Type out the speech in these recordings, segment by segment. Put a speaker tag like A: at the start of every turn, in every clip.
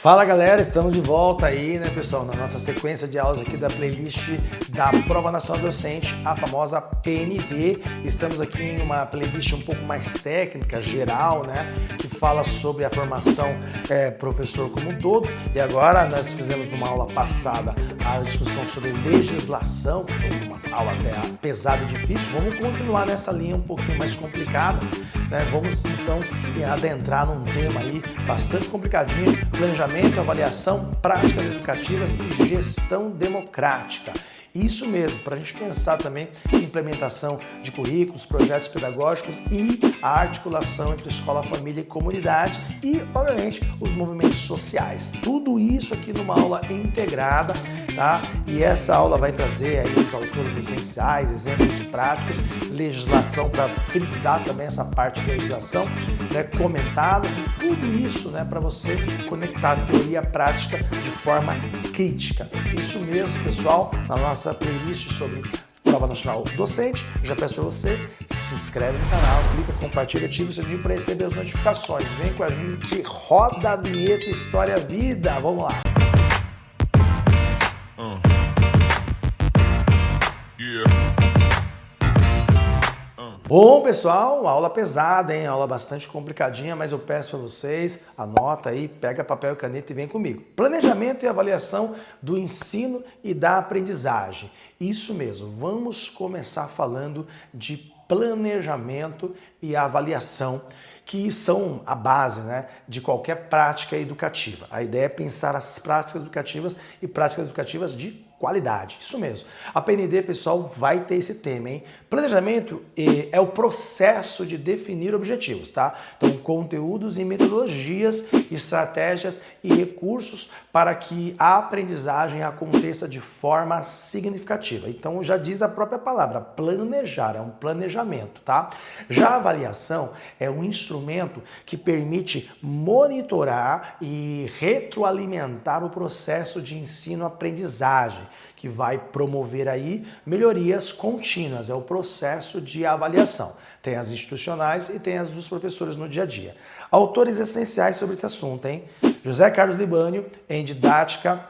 A: Fala galera, estamos de volta aí, né pessoal, na nossa sequência de aulas aqui da playlist da Prova Nacional Docente, a famosa PND. Estamos aqui em uma playlist um pouco mais técnica, geral, né, que fala sobre a formação professor como um todo. E agora nós fizemos numa aula passada a discussão sobre legislação, que foi uma aula até pesada e difícil. Vamos continuar nessa linha um pouquinho mais complicada, né? Vamos então adentrar num tema aí bastante complicadinho: planejamento, avaliação, práticas educativas e gestão democrática. Isso mesmo, para a gente pensar também em implementação de currículos, projetos pedagógicos e a articulação entre escola, família e comunidade e, obviamente, os movimentos sociais. Tudo isso aqui numa aula integrada, tá? E essa aula vai trazer aí os autores essenciais, exemplos práticos, legislação para frisar também essa parte de legislação, né, comentadas e tudo isso, né, para você conectar teoria prática de forma crítica. Isso mesmo, pessoal, na nossa playlist sobre Prova Nacional Docente. Já peço para você, se inscreve no canal, clica, compartilha, ativa o sininho para receber as notificações. Vem com a gente, roda a vinheta História Vida. Vamos lá. Bom, pessoal, aula pesada, hein? Aula bastante complicadinha, mas eu peço para vocês, anota aí, pega papel e caneta e vem comigo. Planejamento e avaliação do ensino e da aprendizagem. Isso mesmo, vamos começar falando de planejamento e avaliação, que são a base, né, de qualquer prática educativa. A ideia é pensar as práticas educativas e práticas educativas de qualidade. Isso mesmo. A PND, pessoal, vai ter esse tema, hein? Planejamento é o processo de definir objetivos, tá? Então, conteúdos e metodologias, estratégias e recursos para que a aprendizagem aconteça de forma significativa. Então, já diz a própria palavra, planejar, é um planejamento, tá? Já a avaliação é um instrumento que permite monitorar e retroalimentar o processo de ensino-aprendizagem, que vai promover aí melhorias contínuas, é o processo de avaliação. Tem as institucionais e tem as dos professores no dia a dia. Autores essenciais sobre esse assunto, hein? José Carlos Libânio, em Didática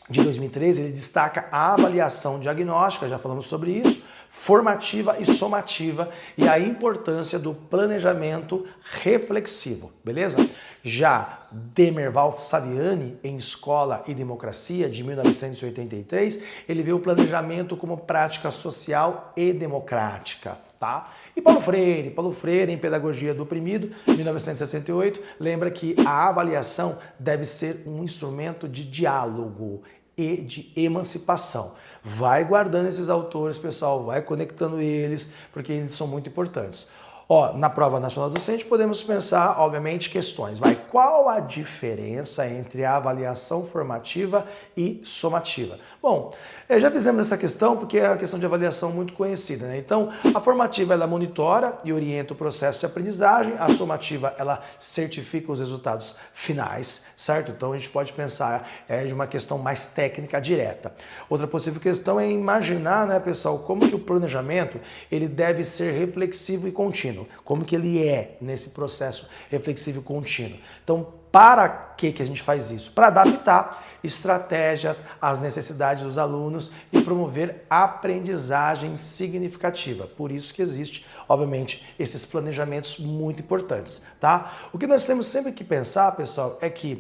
A: de 2013, ele destaca a avaliação diagnóstica, já falamos sobre isso, formativa e somativa e a importância do planejamento reflexivo, beleza? Já Demerval Saviani, em Escola e Democracia, de 1983, ele vê o planejamento como prática social e democrática, tá? E Paulo Freire, em Pedagogia do Oprimido, 1968, lembra que a avaliação deve ser um instrumento de diálogo e de emancipação. Vai guardando esses autores, pessoal, vai conectando eles, porque eles são muito importantes. Ó, na Prova Nacional Docente podemos pensar, obviamente, questões. Qual a diferença entre a avaliação formativa e somativa? Bom, já fizemos essa questão porque é uma questão de avaliação muito conhecida, né? Então, a formativa, ela monitora e orienta o processo de aprendizagem, a somativa, ela certifica os resultados finais, certo? Então, a gente pode pensar de uma questão mais técnica direta. Outra possível questão é imaginar, né, pessoal, como que o planejamento, ele deve ser reflexivo e contínuo. Como que ele é nesse processo reflexivo contínuo. Então, para que a gente faz isso? Para adaptar estratégias às necessidades dos alunos e promover aprendizagem significativa. Por isso que existe, obviamente, esses planejamentos muito importantes, tá? O que nós temos sempre que pensar, pessoal, é que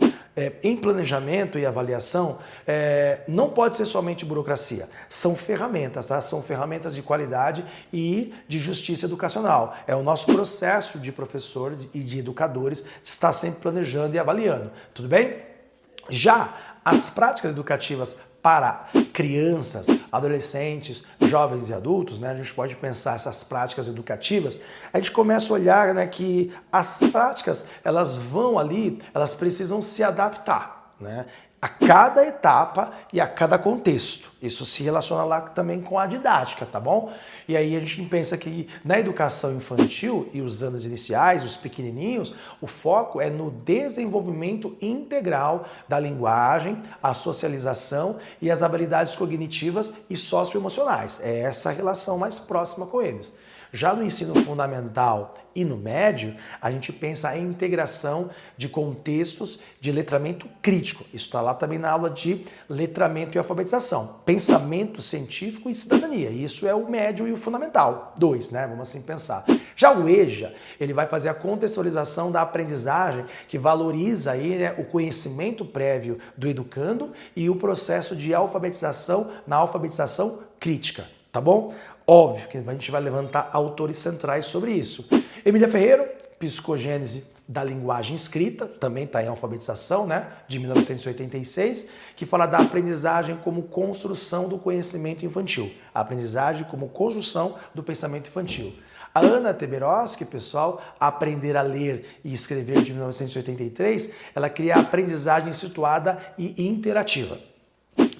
A: em planejamento e avaliação não pode ser somente burocracia. São ferramentas, tá? São ferramentas de qualidade e de justiça educacional. É o nosso processo de professor e de educadores estar sempre planejando e avaliando. Tudo bem? Já as práticas educativas para crianças, adolescentes, jovens e adultos, né? A gente pode pensar essas práticas educativas, a gente começa a olhar, né, que as práticas, elas vão ali, elas precisam se adaptar, né, a cada etapa e a cada contexto. Isso se relaciona lá também com a didática, tá bom? E aí a gente pensa que na educação infantil e os anos iniciais, os pequenininhos, o foco é no desenvolvimento integral da linguagem, a socialização e as habilidades cognitivas e socioemocionais. É essa a relação mais próxima com eles. Já no ensino fundamental e no médio, a gente pensa em integração de contextos de letramento crítico. Isso está lá também na aula de letramento e alfabetização. Pensamento científico e cidadania. Isso é o médio e o fundamental. 2, né? Vamos assim pensar. Já o EJA, ele vai fazer a contextualização da aprendizagem, que valoriza aí, né, o conhecimento prévio do educando e o processo de alfabetização na alfabetização crítica, tá bom? Óbvio que a gente vai levantar autores centrais sobre isso. Emília Ferreiro, Psicogênese da linguagem escrita, também está em alfabetização, né, de 1986, que fala da aprendizagem como construção do conhecimento infantil. A aprendizagem como construção do pensamento infantil. A Ana Teberoski, pessoal, Aprender a Ler e Escrever, de 1983, ela cria a aprendizagem situada e interativa.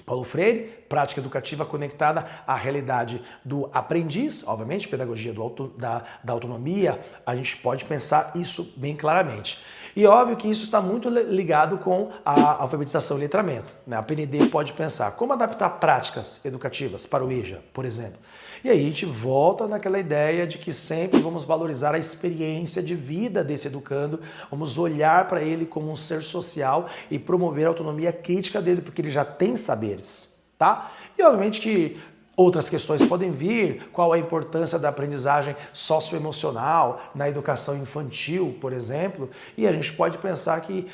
A: Paulo Freire, prática educativa conectada à realidade do aprendiz, obviamente, pedagogia da autonomia, a gente pode pensar isso bem claramente. E óbvio que isso está muito ligado com a alfabetização e letramento, né? A PND pode pensar como adaptar práticas educativas para o EJA, por exemplo. E aí a gente volta naquela ideia de que sempre vamos valorizar a experiência de vida desse educando, vamos olhar para ele como um ser social e promover a autonomia crítica dele, porque ele já tem saberes, tá? E obviamente que outras questões podem vir, qual a importância da aprendizagem socioemocional na educação infantil, por exemplo, e a gente pode pensar que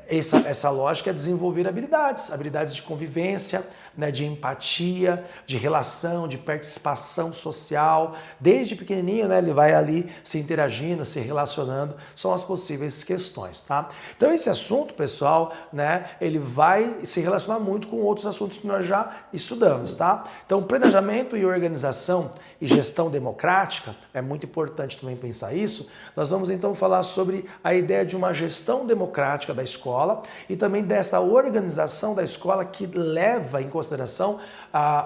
A: essa lógica é desenvolver habilidades de convivência, né, de empatia, de relação, de participação social. Desde pequenininho, né, ele vai ali se interagindo, se relacionando, são as possíveis questões, tá? Então esse assunto, pessoal, né, ele vai se relacionar muito com outros assuntos que nós já estudamos, tá? Então planejamento e organização e gestão democrática, é muito importante também pensar isso. Nós vamos então falar sobre a ideia de uma gestão democrática da escola e também dessa organização da escola que leva em consideração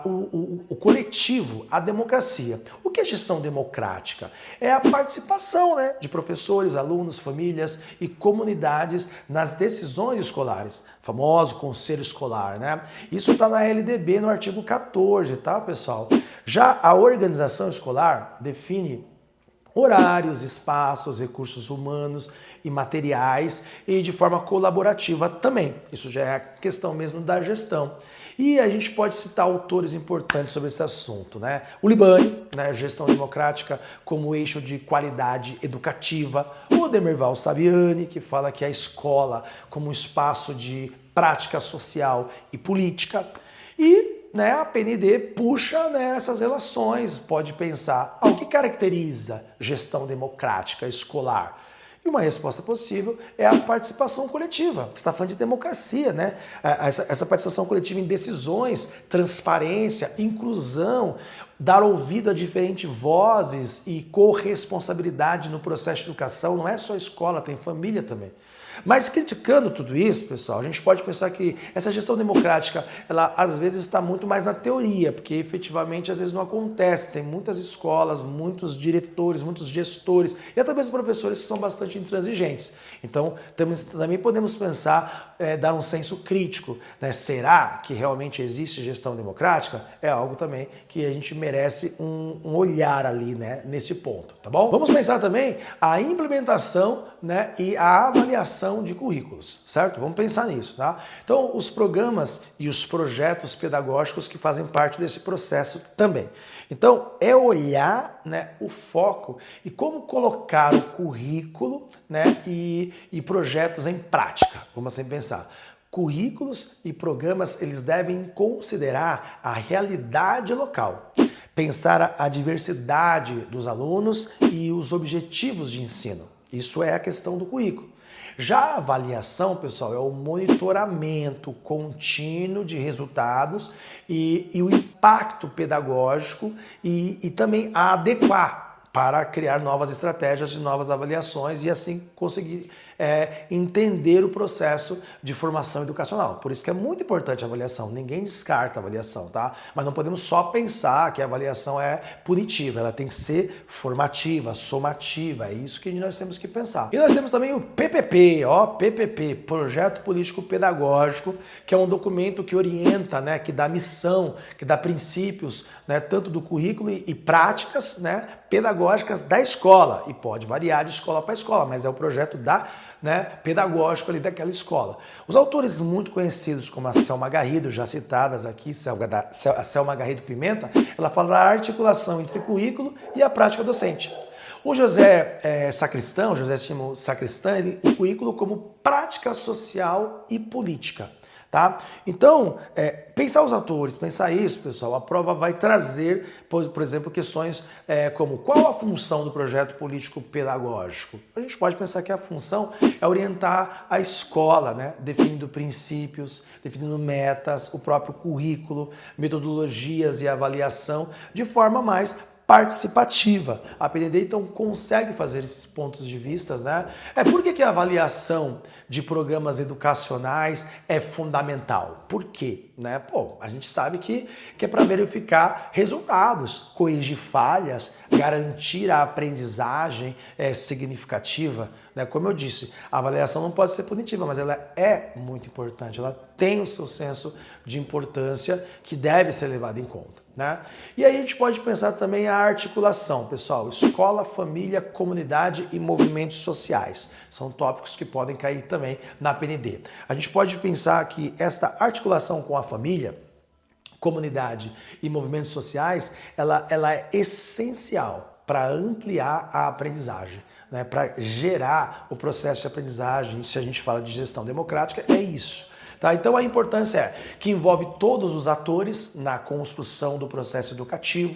A: o coletivo, a democracia. O que é gestão democrática? É a participação, né, de professores, alunos, famílias e comunidades nas decisões escolares, famoso conselho escolar, né? Isso está na LDB no artigo 14, tá, pessoal? Já a organização escolar define horários, espaços, recursos humanos e materiais e de forma colaborativa também. Isso já é a questão mesmo da gestão. E a gente pode citar autores importantes sobre esse assunto, né? O Libani, né, Gestão Democrática como eixo de qualidade educativa. O Demerval Saviani, que fala que a escola como um espaço de prática social e política. E, né, a PND puxa, né, essas relações, pode pensar o que caracteriza gestão democrática escolar. E uma resposta possível é a participação coletiva. Você está falando de democracia, né? Essa participação coletiva em decisões, transparência, inclusão, dar ouvido a diferentes vozes e corresponsabilidade no processo de educação. Não é só escola, tem família também. Mas criticando tudo isso, pessoal, a gente pode pensar que essa gestão democrática, ela às vezes está muito mais na teoria, porque efetivamente às vezes não acontece. Tem muitas escolas, muitos diretores, muitos gestores e até mesmo professores que são bastante intransigentes. Então, também podemos pensar, dar um senso crítico, né? Será que realmente existe gestão democrática? É algo também que a gente merece um olhar ali, né, nesse ponto, tá bom? Vamos pensar também a implementação, né, e a avaliação de currículos, certo? Vamos pensar nisso, tá? Então, os programas e os projetos pedagógicos que fazem parte desse processo também. Então, é olhar, né, o foco e como colocar o currículo, né, e projetos em prática. Vamos assim pensar. Currículos e programas, eles devem considerar a realidade local, pensar a diversidade dos alunos e os objetivos de ensino. Isso é a questão do currículo. Já a avaliação, pessoal, é o monitoramento contínuo de resultados e o impacto pedagógico e também a adequar para criar novas estratégias e novas avaliações e assim conseguir entender o processo de formação educacional. Por isso que é muito importante a avaliação. Ninguém descarta a avaliação, tá? Mas não podemos só pensar que a avaliação é punitiva. Ela tem que ser formativa, somativa. É isso que nós temos que pensar. E nós temos também o PPP, PPP, Projeto Político Pedagógico, que é um documento que orienta, né, que dá missão, que dá princípios, né, tanto do currículo e práticas, né, pedagógicas da escola, e pode variar de escola para escola, mas é o projeto pedagógico ali daquela escola. Os autores muito conhecidos, como a Selma Garrido, já citadas aqui, a Selma Garrido Pimenta, ela fala da articulação entre currículo e a prática docente. O José Sacristão, José Simão Sacristão, o currículo como prática social e política. Tá? Então, pensar os autores, pensar isso, pessoal, a prova vai trazer, por exemplo, questões como qual a função do projeto político pedagógico? A gente pode pensar que a função é orientar a escola, né? Definindo princípios, definindo metas, o próprio currículo, metodologias e avaliação de forma mais participativa. A PND, então, consegue fazer esses pontos de vista, né? Por que a avaliação de programas educacionais é fundamental? Por quê? Né? A gente sabe que é para verificar resultados, corrigir falhas, garantir a aprendizagem significativa. Né? Como eu disse, a avaliação não pode ser punitiva, mas ela é muito importante, ela tem o seu senso de importância que deve ser levado em conta. Né? E aí a gente pode pensar também a articulação, pessoal, escola, família, comunidade e movimentos sociais. São tópicos que podem cair também na PND. A gente pode pensar que esta articulação com a família, comunidade e movimentos sociais, ela é essencial para ampliar a aprendizagem, né? Para gerar o processo de aprendizagem. Se a gente fala de gestão democrática, é isso. Tá? Então a importância é que envolve todos os atores na construção do processo educativo,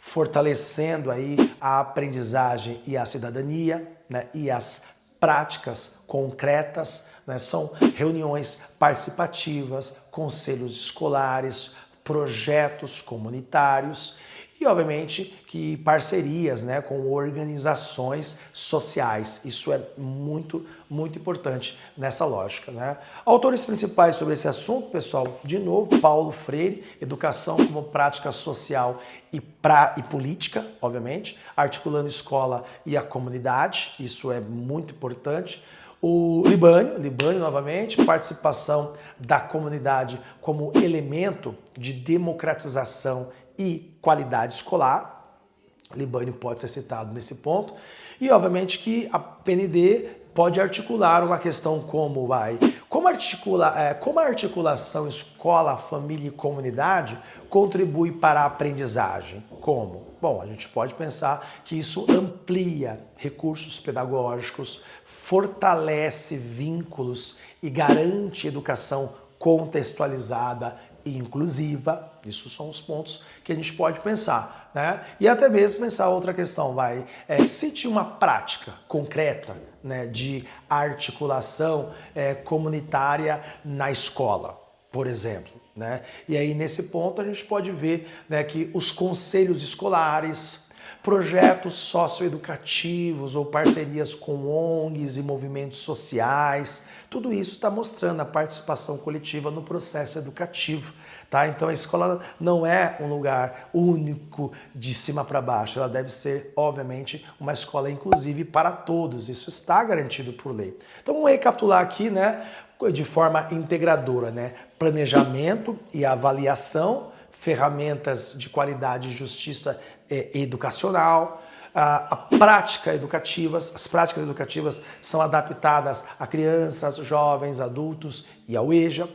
A: fortalecendo aí a aprendizagem e a cidadania, né? E as práticas concretas, né? São reuniões participativas, conselhos escolares, projetos comunitários e, obviamente, que parcerias, né, com organizações sociais. Isso é muito, muito importante nessa lógica, né? Autores principais sobre esse assunto, pessoal, de novo, Paulo Freire, Educação como Prática Social e Política, obviamente, articulando escola e a comunidade, isso é muito importante. O Libânio novamente, participação da comunidade como elemento de democratização e qualidade escolar. Libânio pode ser citado nesse ponto. E, obviamente, que a PND pode articular uma questão como a articulação escola, família e comunidade contribui para a aprendizagem. Como? Bom, a gente pode pensar que isso amplia recursos pedagógicos, fortalece vínculos e garante educação contextualizada e inclusiva. Isso são os pontos que a gente pode pensar, né? E até mesmo pensar outra questão, cite uma prática concreta, né, de articulação comunitária na escola, por exemplo, né? E aí nesse ponto a gente pode ver, né, que os conselhos escolares, projetos socioeducativos ou parcerias com ONGs e movimentos sociais, tudo isso está mostrando a participação coletiva no processo educativo. Tá? Então a escola não é um lugar único de cima para baixo, ela deve ser, obviamente, uma escola inclusive para todos, isso está garantido por lei. Então vamos recapitular aqui, né, de forma integradora, né? Planejamento e avaliação, ferramentas de qualidade e justiça educacional, a prática educativas, as práticas educativas são adaptadas a crianças, jovens, adultos e ao EJA.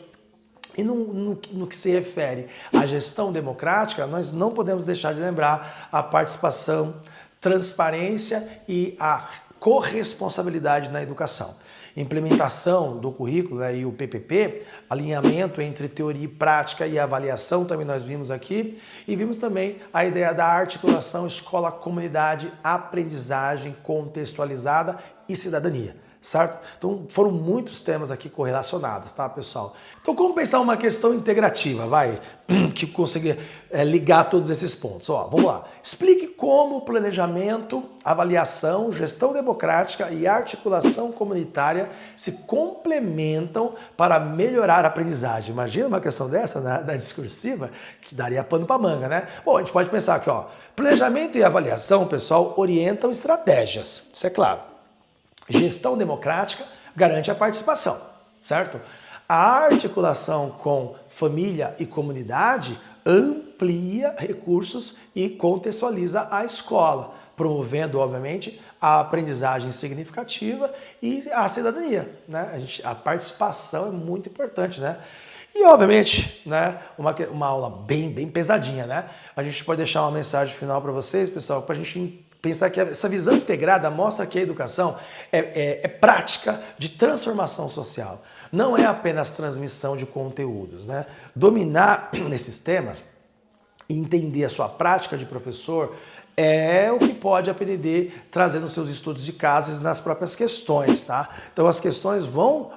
A: E no que se refere à gestão democrática, nós não podemos deixar de lembrar a participação, transparência e a corresponsabilidade na educação. Implementação do currículo, né, e o PPP, alinhamento entre teoria e prática e avaliação, também nós vimos aqui, e vimos também a ideia da articulação escola-comunidade, aprendizagem contextualizada e cidadania. Certo? Então foram muitos temas aqui correlacionados, tá, pessoal? Então como pensar uma questão integrativa, que consiga ligar todos esses pontos? Ó, vamos lá. Explique como o planejamento, avaliação, gestão democrática e articulação comunitária se complementam para melhorar a aprendizagem. Imagina uma questão dessa na discursiva, que daria pano para manga, né? Bom, a gente pode pensar aqui, ó, planejamento e avaliação, pessoal, orientam estratégias, isso é claro. Gestão democrática garante a participação, certo? A articulação com família e comunidade amplia recursos e contextualiza a escola. promovendo, obviamente, a aprendizagem significativa e a cidadania, né? A participação é muito importante, né? E, obviamente, né, uma aula bem pesadinha, né? A gente pode deixar uma mensagem final para vocês, pessoal, para a gente pensar que essa visão integrada mostra que a educação é prática de transformação social. Não é apenas transmissão de conteúdos, né? Dominar esses temas e entender a sua prática de professor é o que pode aprender trazendo os seus estudos de caso nas próprias questões, tá? Então as questões vão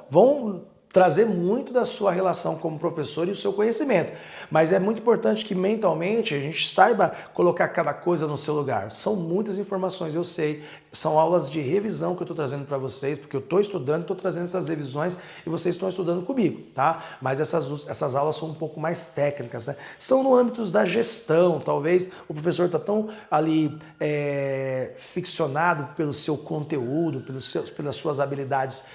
A: trazer muito da sua relação como professor e o seu conhecimento. Mas é muito importante que mentalmente a gente saiba colocar cada coisa no seu lugar. São muitas informações, eu sei. São aulas de revisão que eu estou trazendo para vocês, porque eu estou estudando, estou trazendo essas revisões e vocês estão estudando comigo, tá? Mas essas aulas são um pouco mais técnicas, né? São no âmbito da gestão, talvez o professor está tão ali ficcionado pelo seu conteúdo, pelas suas habilidades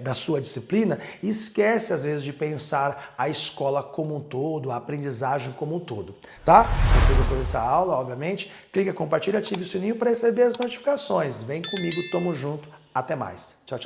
A: da sua disciplina, e esquece às vezes de pensar a escola como um todo, a aprendizagem como um todo, tá? Se você gostou dessa aula, obviamente, clica, compartilha, ative o sininho para receber as notificações. Vem comigo, tamo junto, até mais. Tchau, tchau.